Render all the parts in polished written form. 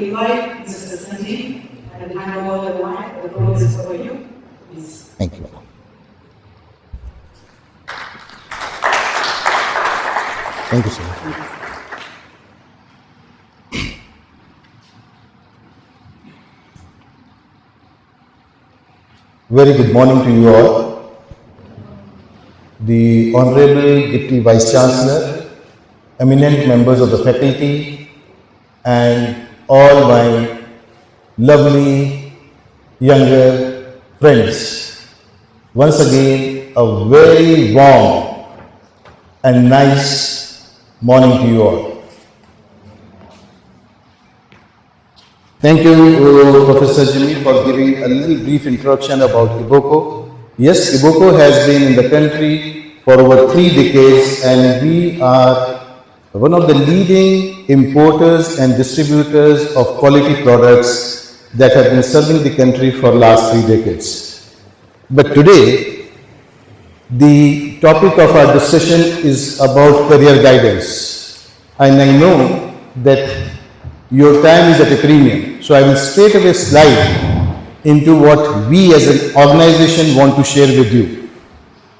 invite Mr. Sanjeev and hand over the mic. The floor is for you. Please. Thank you. Thank you, sir. Very good morning to you all. The Honorable Deputy Vice Chancellor, eminent members of the faculty, and all my lovely younger friends. Once again, a very warm and nice morning to you all. Thank you, Professor Jimmy, for giving a little brief introduction about Kiboko. Yes, Kiboko has been in the country for over 3 decades, and we are one of the leading importers and distributors of quality products that have been serving the country for last 3 decades. But today, the topic of our discussion is about career guidance. And I know that your time is at a premium. So I will straight away slide into what we as an organization want to share with you.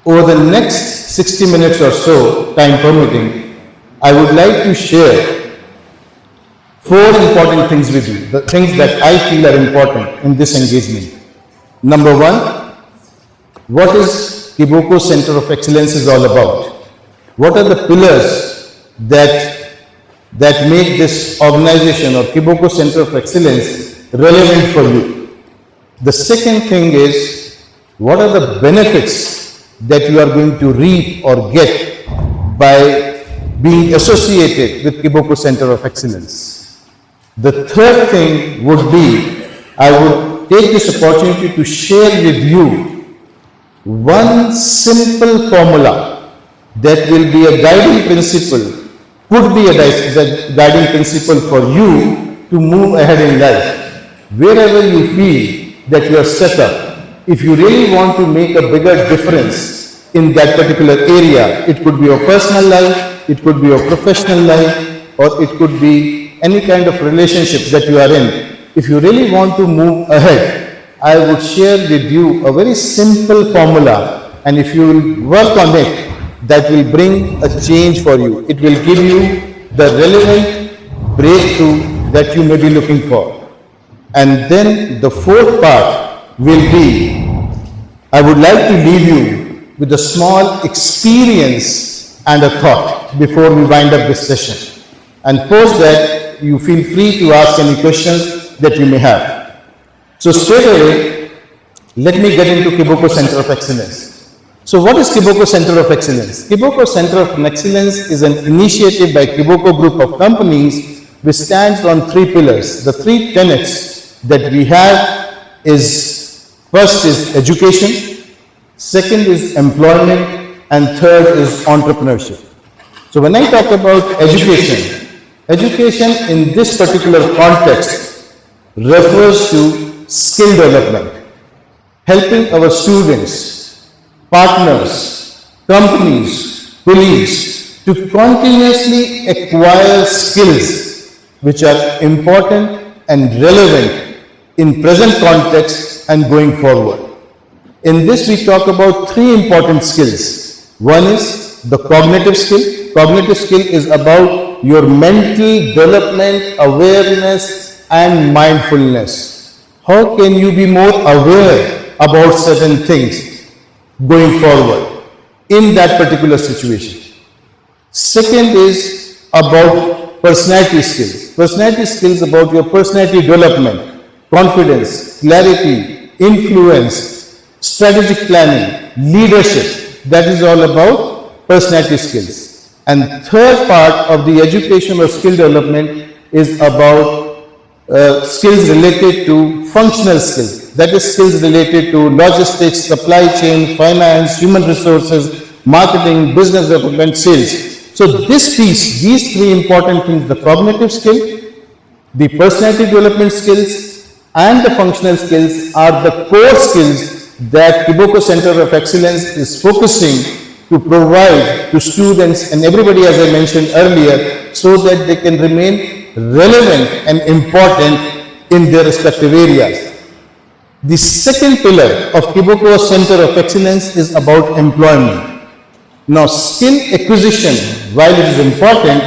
Over the next 60 minutes or so, time permitting, I would like to share 4 important things with you, the things that I feel are important in this engagement. Number 1, what is Kiboko Center of Excellence is all about? What are the pillars that make this organization or Kiboko Center of Excellence relevant for you? The second thing is, what are the benefits that you are going to reap or get by being associated with Kiboko Center of Excellence? The third thing would be, I would take this opportunity to share with you one simple formula that will be a guiding principle, could be a guiding principle for you to move ahead in life. Wherever you feel that you are stuck up, if you really want to make a bigger difference in that particular area, it could be your personal life, it could be your professional life, or it could be any kind of relationship that you are in. If you really want to move ahead, I would share with you a very simple formula, and if you will work on it, that will bring a change for you. It will give you the relevant breakthrough that you may be looking for. And then the 4th part will be, I would like to leave you with a small experience and a thought before we wind up this session. And post that, you feel free to ask any questions that you may have. So straight away, let me get into Kiboko Center of Excellence. So what is Kiboko Center of Excellence? Kiboko Center of Excellence is an initiative by Kiboko Group of Companies which stands on 3 pillars. The 3 tenets that we have is, first is education, second is employment, and third is entrepreneurship. So when I talk about education, education in this particular context refers to skill development, helping our students, partners, companies, colleagues to continuously acquire skills which are important and relevant in present context and going forward. In this we talk about 3 important skills. One is the cognitive skill. Cognitive skill is about your mental development, awareness and mindfulness. How can you be more aware about certain things going forward in that particular situation? Second is about personality skills. Personality skills about your personality development, confidence, clarity, influence, strategic planning, leadership. That is all about personality skills. And third part of the education or skill development is about skills related to functional skills. That is skills related to logistics, supply chain, finance, human resources, marketing, business development, sales. So this piece, these 3 important things, the cognitive skill, the personality development skills, and the functional skills are the core skills that Kiboko Center of Excellence is focusing to provide to students and everybody, as I mentioned earlier, so that they can remain relevant and important in their respective areas. The second pillar of Kiboko Center of Excellence is about employment. Now, skill acquisition, while it is important,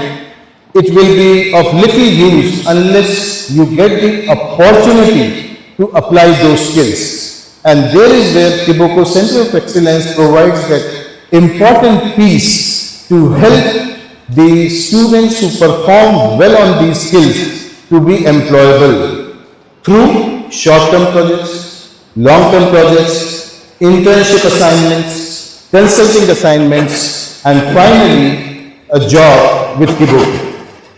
it will be of little use unless you get the opportunity to apply those skills. And there is where Kiboko Center of Excellence provides that important piece to help the students who perform well on these skills to be employable through short-term projects, long-term projects, internship assignments, consulting assignments, and finally a job with Kiboko.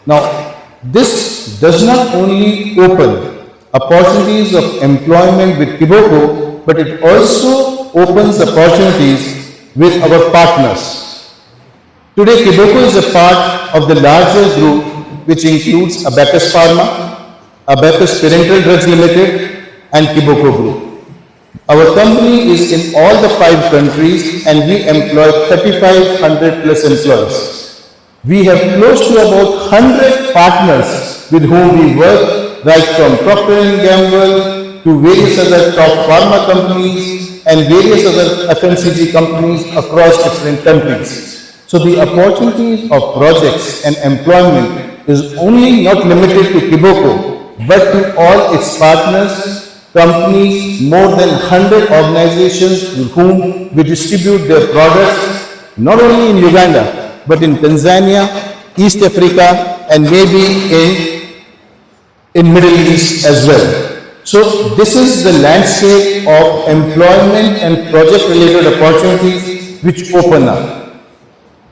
Now, this does not only open opportunities of employment with Kiboko, but it also opens opportunities with our partners. Today, Kiboko is a part of the larger group which includes Abacus Pharma, Abacus Parental Drugs Limited, and Kiboko Group. Our company is in all the 5 countries and we employ 3,500 plus employees. We have close to about 100 partners with whom we work, right from Procter & Gamble to various other top pharma companies and various other FMCG companies across different countries. So the opportunities of projects and employment is only not limited to Kiboko, but to all its partners, companies, more than 100 organizations with whom we distribute their products, not only in Uganda, but in Tanzania, East Africa, and maybe in Middle East as well. So this is the landscape of employment and project-related opportunities which open up.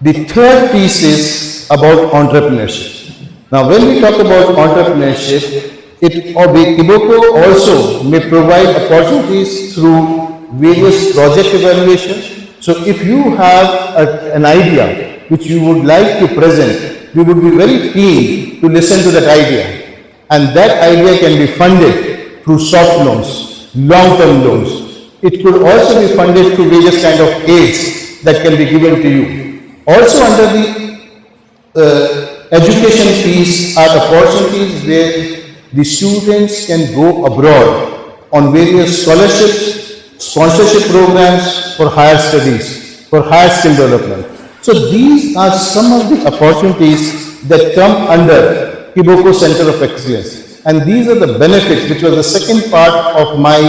The third piece is about entrepreneurship. Now, when we talk about entrepreneurship, Kiboko also may provide opportunities through various project evaluation. So if you have an idea which you would like to present, we would be very keen to listen to that idea. And that idea can be funded through soft loans, long-term loans. It could also be funded through various kind of aids that can be given to you. Also under the education piece are opportunities where the students can go abroad on various scholarships, sponsorship programs for higher studies, for higher skill development. So these are some of the opportunities that come under Kiboko Center of Excellence. And these are the benefits, which was the second part of my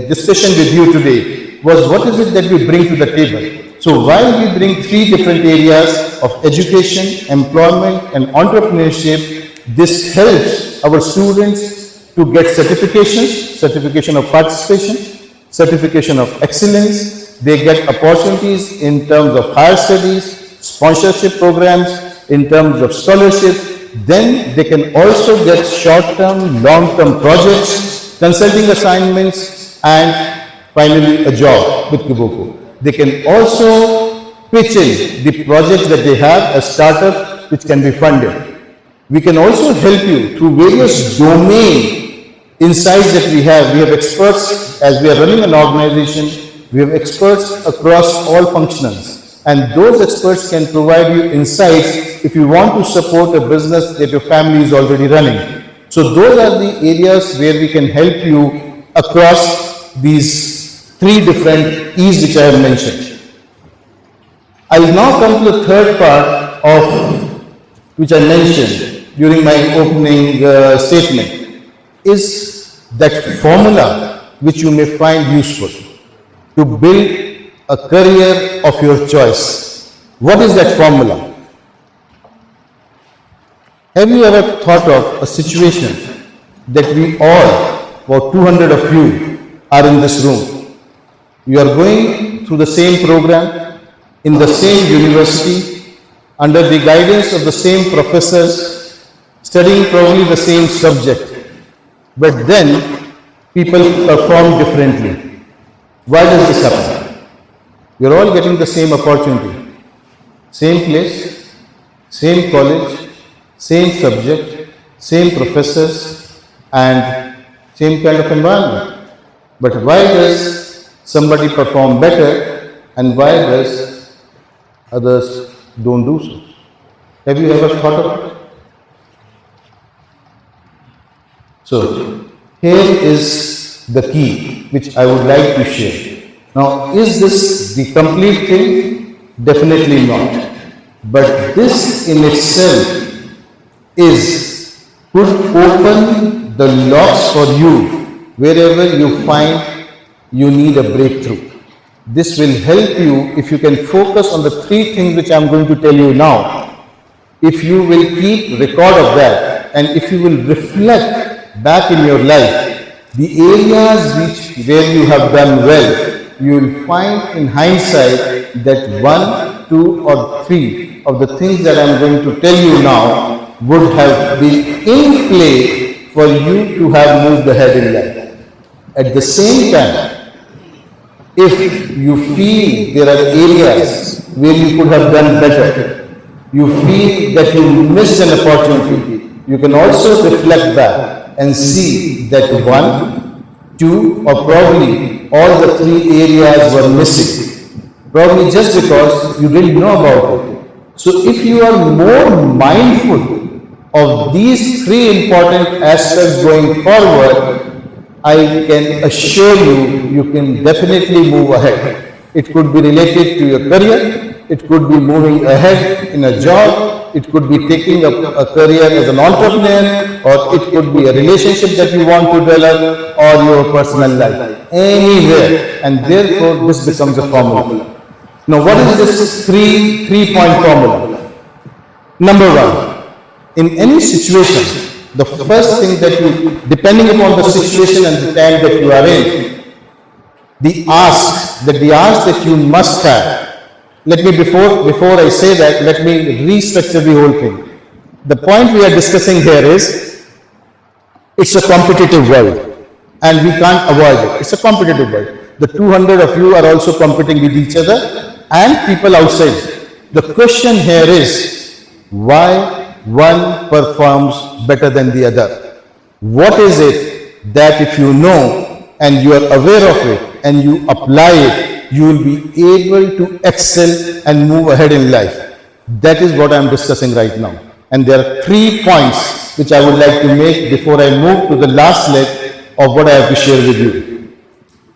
discussion with you today, was what is it that we bring to the table. So while we bring 3 different areas of education, employment, and entrepreneurship, this helps our students to get certifications, certification of participation, certification of excellence. They get opportunities in terms of higher studies, sponsorship programs, in terms of scholarship. Then they can also get short-term, long-term projects, consulting assignments, and finally a job with Kiboko. They can also pitch in the projects that they have as startups which can be funded. We can also help you through various domain insights that we have. We have experts, as we are running an organization, we have experts across all functions, and those experts can provide you insights if you want to support a business that your family is already running. So those are the areas where we can help you across these 3 different E's which I have mentioned. I will now come to the third part of which I mentioned during my opening statement, is that formula which you may find useful to build a career of your choice. What is that formula? Have you ever thought of a situation that we all, about 200 of you, are in this room? You are going through the same program, in the same university, under the guidance of the same professors, studying probably the same subject. But then, people perform differently. Why does this happen? You're all getting the same opportunity, same place, same college, same subject, same professors, and same kind of environment. But why does somebody perform better and why does others don't do so? Have you ever thought of it? So here is the key which I would like to share. Now, is this the complete thing? Definitely not. But this in itself could open the locks for you wherever you find you need a breakthrough. This will help you if you can focus on the three things which I am going to tell you now. If you will keep record of that and if you will reflect back in your life, the areas where you have done well, you will find in hindsight that 1, 2 or 3 of the things that I am going to tell you now would have been in play for you to have moved ahead in life. At the same time, if you feel there are areas where you could have done better, you feel that you missed an opportunity, you can also reflect back and see that 1, 2 or probably all the 3 areas were missing. Probably just because you didn't know about it. So if you are more mindful of these 3 important aspects going forward, I can assure you, you can definitely move ahead. It could be related to your career, it could be moving ahead in a job, it could be taking up a career as an entrepreneur, or it could be a relationship that you want to develop, or your personal life, anywhere. And therefore, this becomes a formula. Now, what is this three-point formula? Number 1, in any situation, the first thing that you, depending upon the situation and the time that you are in, the ask that you must have. Let me, before I say that, let me restructure the whole thing. The point we are discussing here is, it's a competitive world and we can't avoid it. It's a competitive world. The 200 of you are also competing with each other and people outside. The question here is, why one performs better than the other? What is it that if you know and you are aware of it and you apply it, you will be able to excel and move ahead in life? That is what I am discussing right now. And there are 3 points which I would like to make before I move to the last leg of what I have to share with you.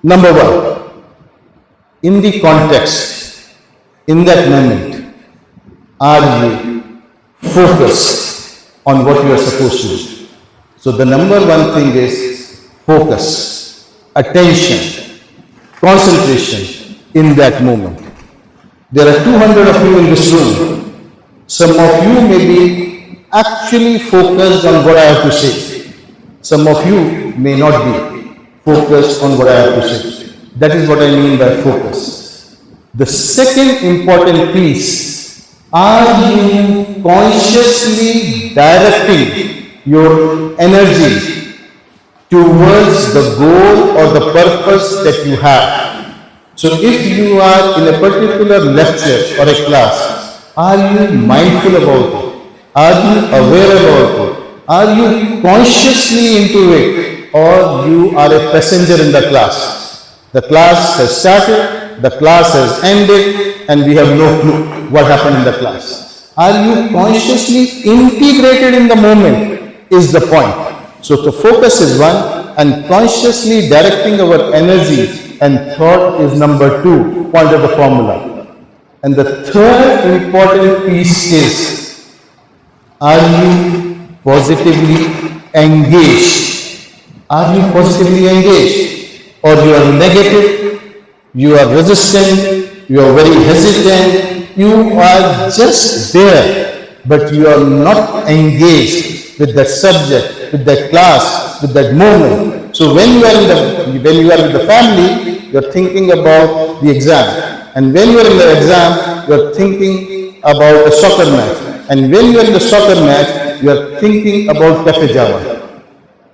Number 1, in the context, in that moment, are you focused on what you are supposed to do? So the number 1 thing is focus, attention, concentration in that moment. There are 200 of you in this room. Some of you may be actually focused on what I have to say. Some of you may not be focused on what I have to say. That is what I mean by focus. The second important piece, are you consciously directing your energy towards the goal or the purpose that you have? So if you are in a particular lecture or a class, are you mindful about it? Are you aware about it? Are you consciously into it? Or you are a passenger in the class? The class has started, the class has ended, and we have no clue what happened in the class. Are you consciously integrated in the moment is the point. So the focus is 1, and consciously directing our energy and thought is number 2 point of the formula. And the third important piece is, are you positively engaged? Are you positively engaged? Or you are negative, you are resistant, you are very hesitant, you are just there, but you are not engaged with that subject, with that class, with that moment. So when you are with the family, you are thinking about the exam. And when you are in the exam, you are thinking about a soccer match. And when you are in the soccer match, you are thinking about Cafe Java.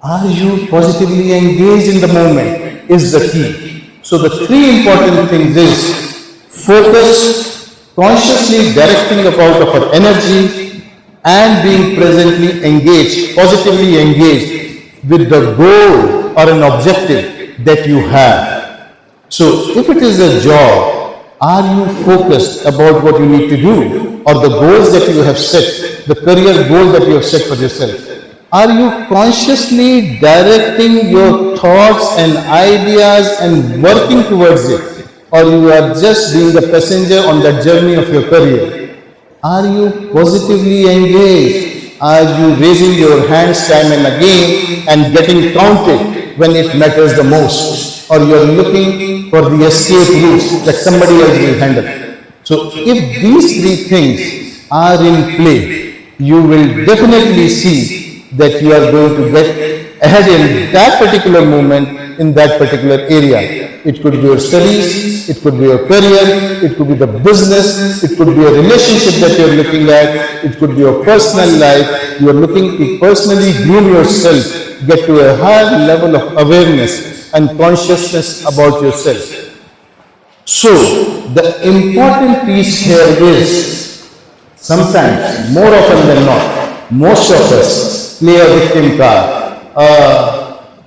Are you positively engaged in the moment is the key. So the 3 important things is focus, consciously directing about our energy, and being presently engaged, positively engaged with the goal or an objective that you have. So if it is a job, are you focused about what you need to do, or the goals that you have set, the career goal that you have set for yourself? Are you consciously directing your thoughts and ideas and working towards it? Or you are just being a passenger on that journey of your career? Are you positively engaged? Are you raising your hands time and again and getting counted when it matters the most? Or you are looking for the escape routes that somebody else will handle? So if these three things are in play, you will definitely see that you are going to get ahead in that particular moment, in that particular area. It could be your studies, it could be your career, it could be the business, it could be a relationship that you are looking at, it could be your personal life. You are looking to personally groom yourself, get to a higher level of awareness and consciousness about yourself. So, the important piece here is, sometimes, more often than not, most of us play a victim card.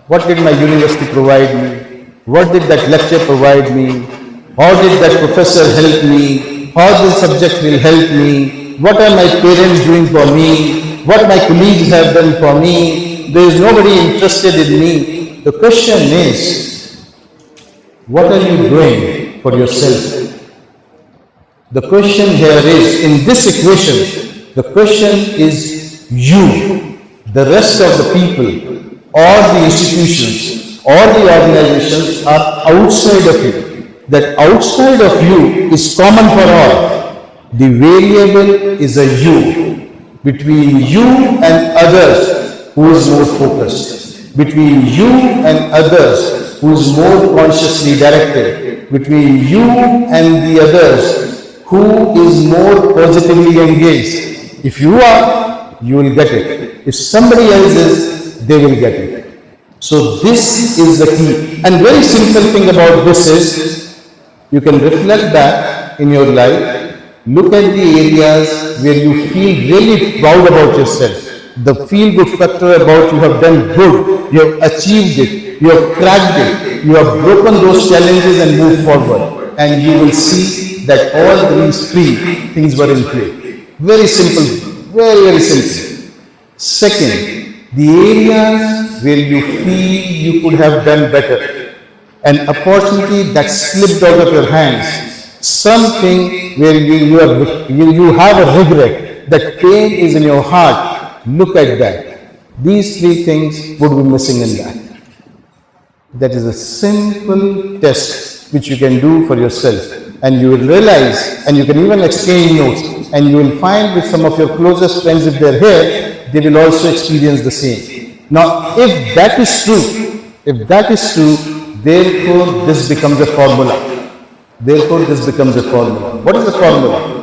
What did my university provide me? What did that lecture provide me? How did that professor help me? How this subject will help me? What are my parents doing for me? What my colleagues have done for me? There is nobody interested in me. The question is, what are you doing for yourself? The question here is, in this equation, the question is you. The rest of the people or the institutions or the organizations are outside of you. That outside of you is common for all. The variable is a you. Between you and others, who is more focused? Between you and others, who is more consciously directed? Between you and the others, who is more positively engaged? If you are, you will get it. If somebody else is, they will get it. So this is the key. And very simple thing about this is, you can reflect back in your life, look at the areas where you feel really proud about yourself. The feel-good factor about you have done good, you have achieved it, you have cracked it, you have broken those challenges and moved forward. And you will see that all these three things were in play. Very simple, very, very simple. Second, the areas where you feel you could have done better, an opportunity that slipped out of your hands, something where you have a regret, that pain is in your heart, look at that. These three things would be missing in that. That is a simple test which you can do for yourself, and you will realize, and you can even exchange notes, and you will find with some of your closest friends, if they're here, they will also experience the same. Now, if that is true, therefore this becomes a formula. What is the formula?